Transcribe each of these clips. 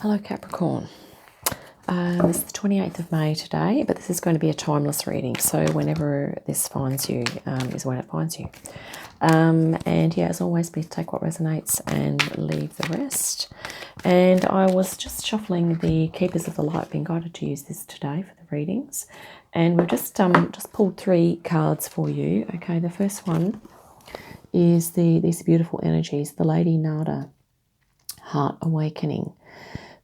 Hello Capricorn, it's the 28th of May today, but this is going to be a timeless reading, so whenever this finds you is when it finds you. And yeah, as always, please take what resonates and leave the rest. And I was just shuffling the Keepers of the Light, being guided to use this today for the readings, and we've just pulled 3 cards for you. Okay, the first one is these beautiful energies, the Lady Nada, Heart Awakening.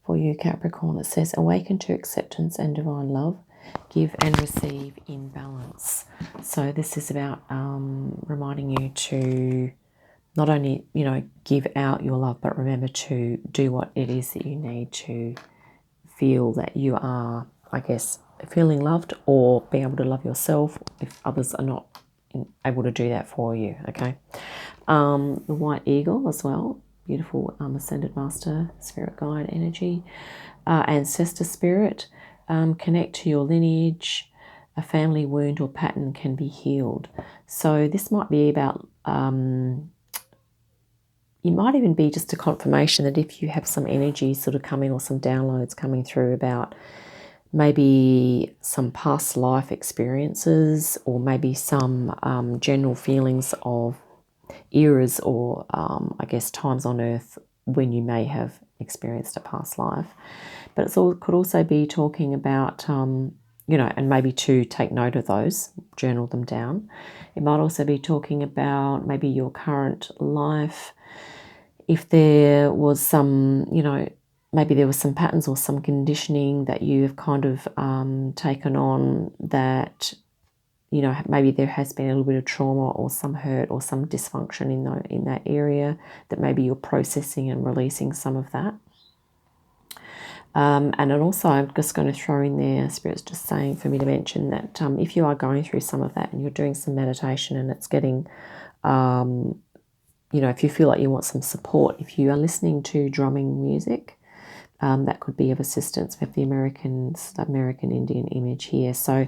For you, Capricorn, it says, awaken to acceptance and divine love, give and receive in balance. So this is about reminding you to not only, give out your love, but remember to do what it is that you need to feel that you are, I guess, feeling loved, or being able to love yourself if others are not able to do that for you, okay? The White Eagle as well. Beautiful Ascendant Master, Spirit Guide energy. Ancestor Spirit, connect to your lineage. A family wound or pattern can be healed. So this might be about, you might even be just a confirmation that if you have some energy sort of coming, or some downloads coming through about maybe some past life experiences, or maybe some general feelings of eras or I guess times on earth when you may have experienced a past life. But it could also be talking about and maybe to take note of those, journal them down. It might also be talking about maybe your current life, if there was some maybe there was some patterns or some conditioning that you've kind of taken on, that maybe there has been a little bit of trauma or some hurt or some dysfunction in that area, that maybe you're processing and releasing some of that. And then also, I'm just going to throw in there, Spirit's just saying for me to mention that if you are going through some of that and you're doing some meditation and it's getting, if you feel like you want some support, if you are listening to drumming music, that could be of assistance. We have the American Indian image here. So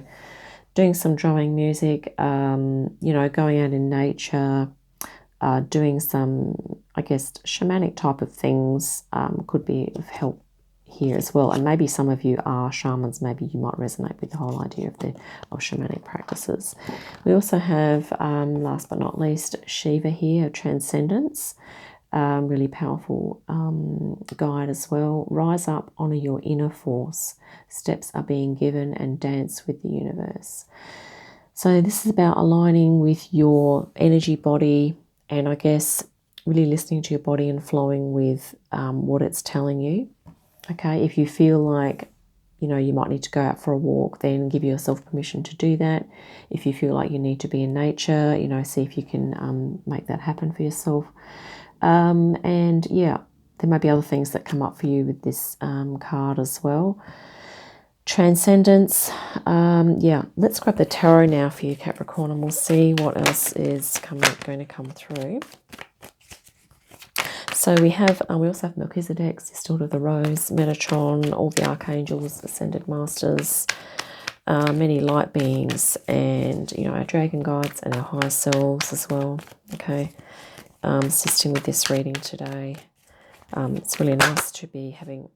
doing some drumming music, going out in nature, doing some, I guess, shamanic type of things could be of help here as well. And maybe some of you are shamans, maybe you might resonate with the whole idea of shamanic practices. We also have, last but not least, Shiva here, Transcendence. Really powerful guide as well. Rise up, honor your inner force. Steps are being given, and dance with the universe. So this is about aligning with your energy body, and I guess really listening to your body and flowing with what it's telling you. Okay, if you feel like you might need to go out for a walk, then give yourself permission to do that. If you feel like you need to be in nature, see if you can make that happen for yourself. And yeah, there may be other things that come up for you with this card as well. Transcendence. Let's grab the tarot now for you, Capricorn, and we'll see what else is going to come through. So we also have Melchizedek, Sister of the Rose, Metatron, all the archangels, ascended masters, many light beings, and our dragon guides and our higher selves as well. Okay. Assisting with this reading today. It's really nice to be having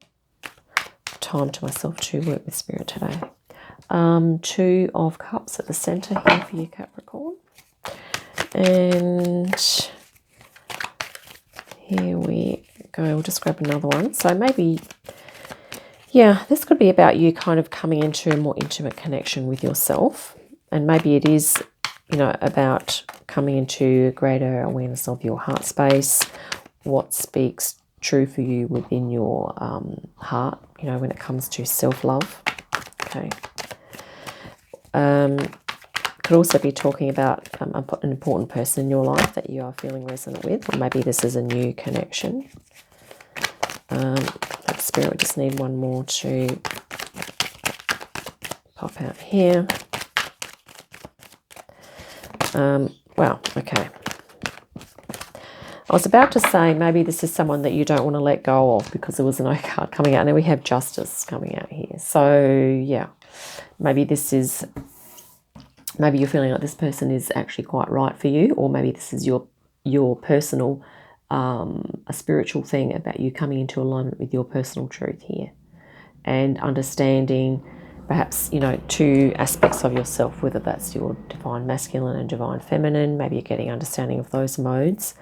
time to myself to work with Spirit today. 2 of Cups at the center here for you, Capricorn. And here we go. We'll just grab another one. So maybe, this could be about you kind of coming into a more intimate connection with yourself. And maybe it is about coming into a greater awareness of your heart space, what speaks true for you within your heart, when it comes to self-love. Okay. Could also be talking about an important person in your life that you are feeling resonant with, or maybe this is a new connection. That Spirit, we just need one more to pop out here. Wow, okay. I was about to say maybe this is someone that you don't want to let go of, because there was no card coming out. Now we have Justice coming out here. So, yeah, maybe you're feeling like this person is actually quite right for you, or maybe this is your personal a spiritual thing about you coming into alignment with your personal truth here, and understanding perhaps, two aspects of yourself, whether that's your divine masculine and divine feminine. Maybe you're getting understanding of those modes,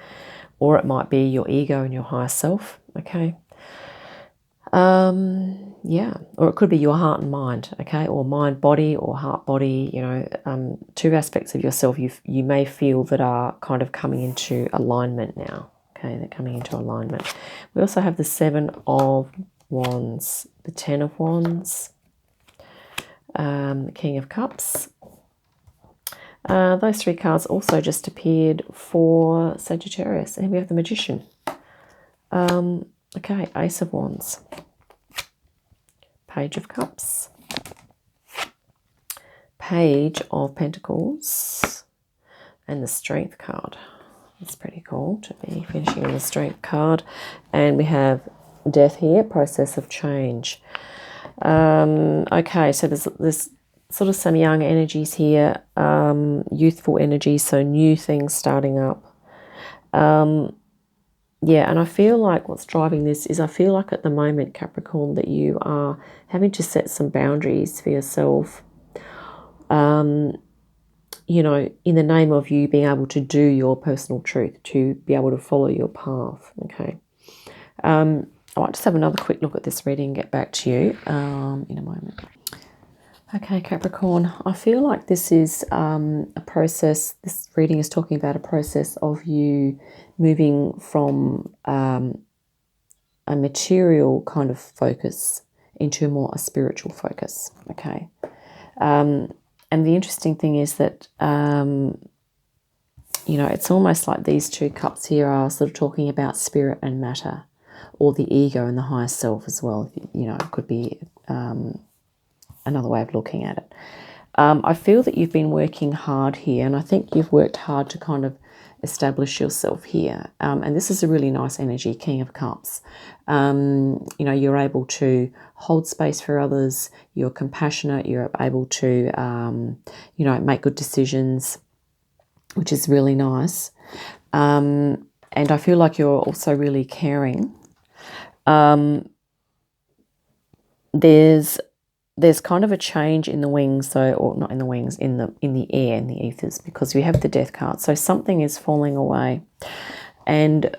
or it might be your ego and your higher self. Okay. Yeah, or it could be your heart and mind. Okay, or mind body or heart body. Two aspects of yourself you may feel that are kind of coming into alignment now. Okay, they're coming into alignment. We also have the 7 of Wands, the 10 of Wands, the King of Cups. Those 3 cards also just appeared for Sagittarius. And we have the Magician. Okay, Ace of Wands, Page of Cups, Page of Pentacles, and the Strength card. That's pretty cool to be finishing on the Strength card. And we have Death here, process of change. Okay, so there's sort of some young energies here, youthful energies, so new things starting up. Yeah, and I feel like what's driving this is I feel like at the moment, Capricorn, that you are having to set some boundaries for yourself, in the name of you being able to do your personal truth, to be able to follow your path, okay? I might just have another quick look at this reading and get back to you in a moment. Okay, Capricorn, I feel like this is a process. This reading is talking about a process of you moving from a material kind of focus into more a spiritual focus, okay? And the interesting thing is that, it's almost like these 2 cups here are sort of talking about spirit and matter, or the ego and the higher self as well. It could be another way of looking at it. I feel that you've been working hard here, and I think you've worked hard to kind of establish yourself here. And this is a really nice energy, King of Cups. You're able to hold space for others. You're compassionate. You're able to, make good decisions, which is really nice. And I feel like you're also really caring. There's kind of a change in the wings, though, or not in the wings, in the air, in the ethers, because we have the Death card. So something is falling away, and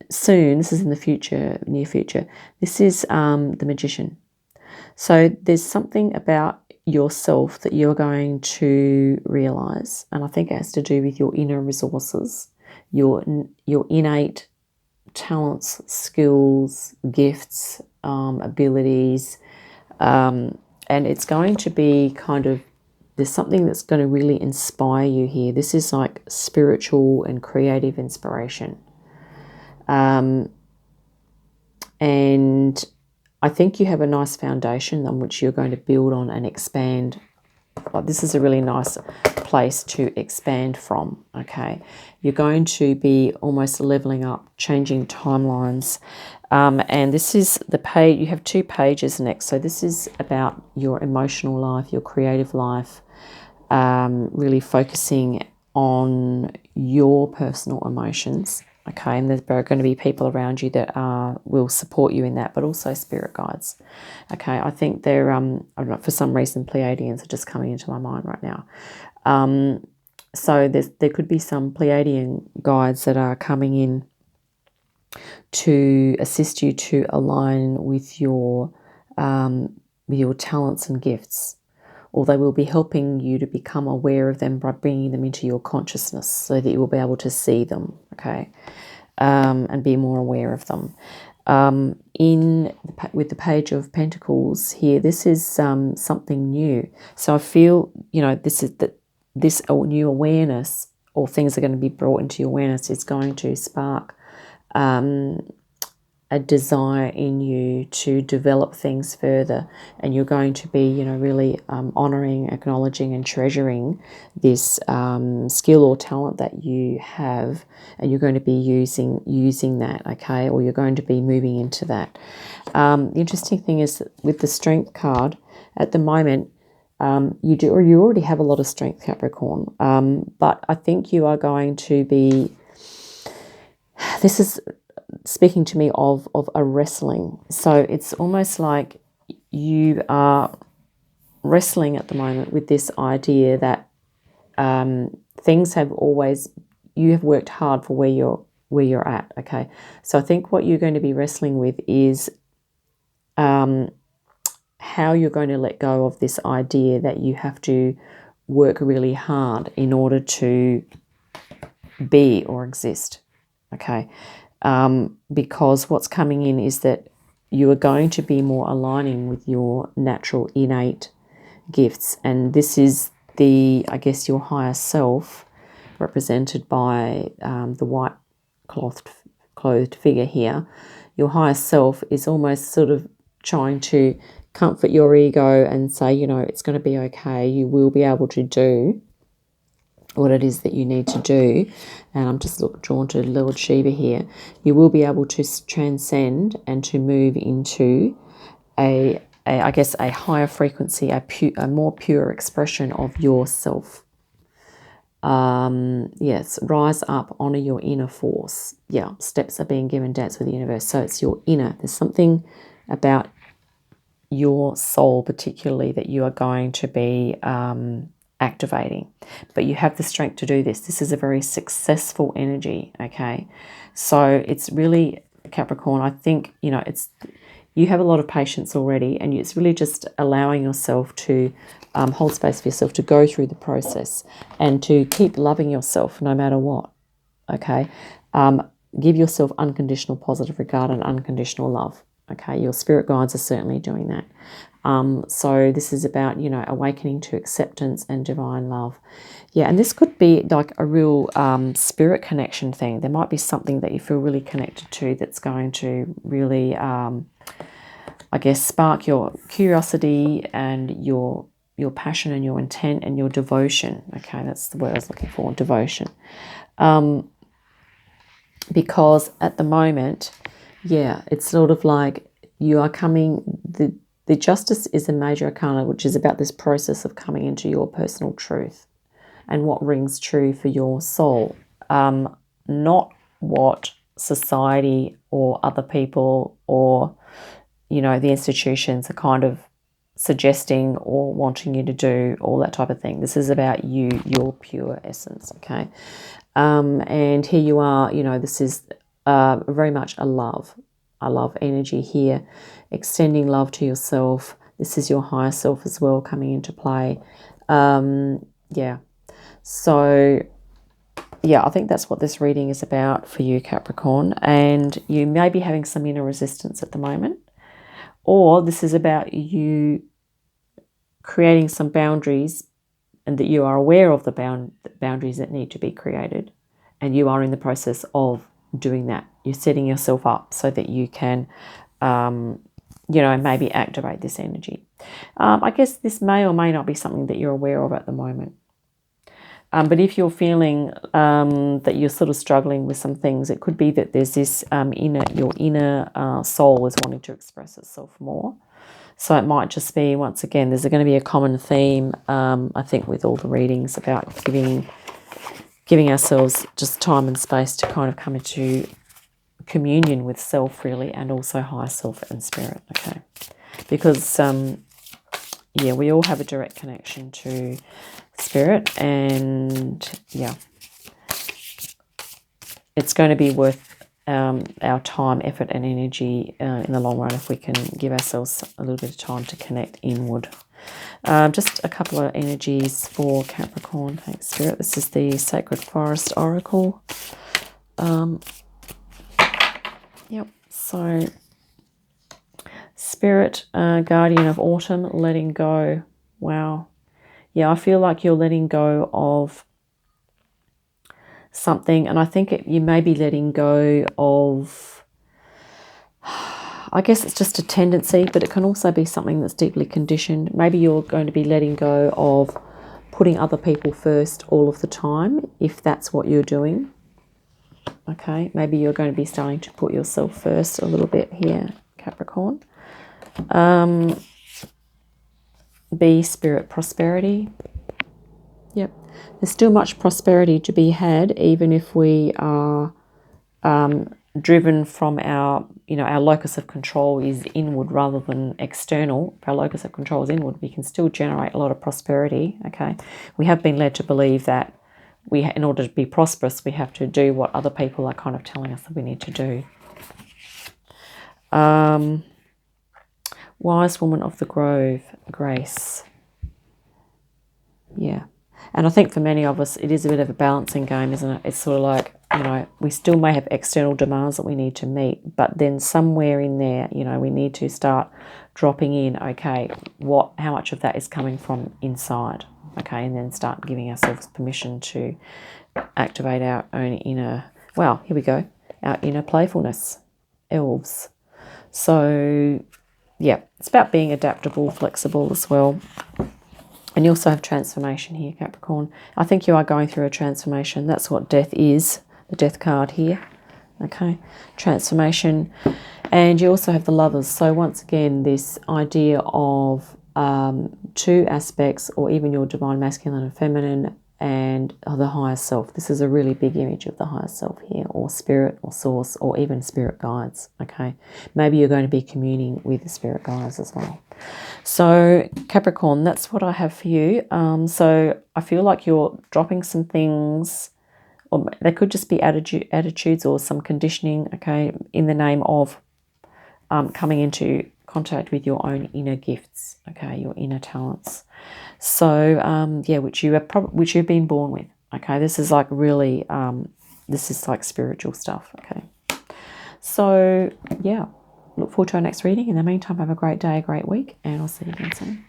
soon, this is in the future, near future, this is the Magician. So there's something about yourself that you're going to realize, and I think it has to do with your inner resources, your innate talents, skills, gifts, abilities. And it's going to be kind of, there's something that's going to really inspire you here. This is like spiritual and creative inspiration. And I think you have a nice foundation on which you're going to build on and expand. This is a really nice place to expand from, okay? You're going to be almost leveling up, changing timelines. And this is the page, you have 2 pages next. So this is about your emotional life, your creative life, really focusing on your personal emotions, okay? And there are going to be people around you that will support you in that, but also spirit guides, okay? I think they're, I don't know, for some reason, Pleiadians are just coming into my mind right now. So there could be some Pleiadian guides that are coming in to assist you to align with your talents and gifts, or they will be helping you to become aware of them by bringing them into your consciousness so that you will be able to see them, okay, and be more aware of them. With the Page of Pentacles here, this is something new. So I feel, this new awareness, or things are going to be brought into your awareness, is going to spark a desire in you to develop things further, and you're going to be, really honoring, acknowledging, and treasuring this skill or talent that you have, and you're going to be using that, okay, or you're going to be moving into that. The interesting thing is that with the Strength card at the moment, you already have a lot of strength, Capricorn, but I think you are going to be, this is speaking to me of a wrestling. So it's almost like you are wrestling at the moment with this idea that things have always, you have worked hard for where you're at. Okay, so I think what you're going to be wrestling with is how you're going to let go of this idea that you have to work really hard in order to be or exist. Okay, because what's coming in is that you are going to be more aligning with your natural innate gifts, and this is the, I guess, your higher self, represented by the white clothed figure here. Your higher self is almost sort of trying to comfort your ego and say, you know, it's going to be okay. You will be able to do what it is that you need to do. And I'm just drawn to Lord Shiva here. You will be able to transcend and to move into I guess, a higher frequency, a more pure expression of yourself. Yes, rise up, honor your inner force. Yeah, steps are being given, dance with the universe. So it's your inner. There's something about your soul particularly that you are going to be activating, but you have the strength to do this. This is a very successful energy. Okay, so it's really, Capricorn, I think, you know, you have a lot of patience already, and it's really just allowing yourself to hold space for yourself, to go through the process and to keep loving yourself no matter what. Okay, give yourself unconditional positive regard and unconditional love. Okay, your spirit guides are certainly doing that. So this is about, you know, awakening to acceptance and divine love. Yeah, and this could be like a real spirit connection thing. There might be something that you feel really connected to that's going to really, I guess, spark your curiosity and your passion and your intent and your devotion. Okay, that's the word I was looking for, devotion. Because at the moment, yeah, it's sort of like you are coming, the Justice is a major arcana, which is about this process of coming into your personal truth and what rings true for your soul, not what society or other people or, you know, the institutions are kind of suggesting or wanting you to do, all that type of thing. This is about you, your pure essence, okay? And here you are, you know, this is very much a love energy here, extending love to yourself. This is your higher self as well coming into play. Yeah, so yeah, I think that's what this reading is about for you, Capricorn. And you may be having some inner resistance at the moment, or this is about you creating some boundaries, and that you are aware of the boundaries that need to be created, and you are in the process of doing that. You're setting yourself up so that you can, you know, maybe activate this energy. I guess this may or may not be something that you're aware of at the moment. But if you're feeling that you're sort of struggling with some things, it could be that there's this your inner soul is wanting to express itself more. So it might just be, once again, there's going to be a common theme, I think, with all the readings about giving ourselves just time and space to kind of come into communion with self, really, and also higher self and spirit, okay? Because, yeah, we all have a direct connection to spirit, and, yeah, it's going to be worth our time, effort, and energy in the long run if we can give ourselves a little bit of time to connect inward. Just a couple of energies for Capricorn. Thanks, Spirit. This is the Sacred Forest Oracle. Yep. So, Spirit, Guardian of Autumn, letting go. Wow. Yeah, I feel like you're letting go of something, and I think you may be letting go of, I guess it's just a tendency, but it can also be something that's deeply conditioned. Maybe you're going to be letting go of putting other people first all of the time, if that's what you're doing. Okay, maybe you're going to be starting to put yourself first a little bit here, Capricorn. B, Spirit, prosperity. Yep. There's still much prosperity to be had, even if we are driven from our, our locus of control is inward rather than external. If our locus of control is inward, we can still generate a lot of prosperity, okay? We have been led to believe that in order to be prosperous, we have to do what other people are kind of telling us that we need to do. Wise woman of the grove, grace. Yeah. And I think for many of us, it is a bit of a balancing game, isn't it? It's sort of like, we still may have external demands that we need to meet, but then somewhere in there, we need to start dropping in, okay, how much of that is coming from inside, okay, and then start giving ourselves permission to activate our own inner, well, here we go, our inner playfulness, elves. So, yeah, it's about being adaptable, flexible as well. And you also have transformation here, Capricorn. I think you are going through a transformation. That's what death is, the death card here. Okay, transformation. And you also have the lovers. So once again, this idea of two aspects, or even your divine masculine and feminine, and the higher self. This is a really big image of the higher self here, or spirit, or source, or even spirit guides. Okay, maybe you're going to be communing with the spirit guides as well. So Capricorn, that's what I have for you. So I feel like you're dropping some things, or they could just be attitudes or some conditioning, okay, in the name of coming into contact with your own inner gifts, okay, your inner talents. So yeah, which you've been born with. Okay, this is like really this is like spiritual stuff. Okay, so yeah, look forward to our next reading. In the meantime, have a great day, a great week, and I'll see you again soon.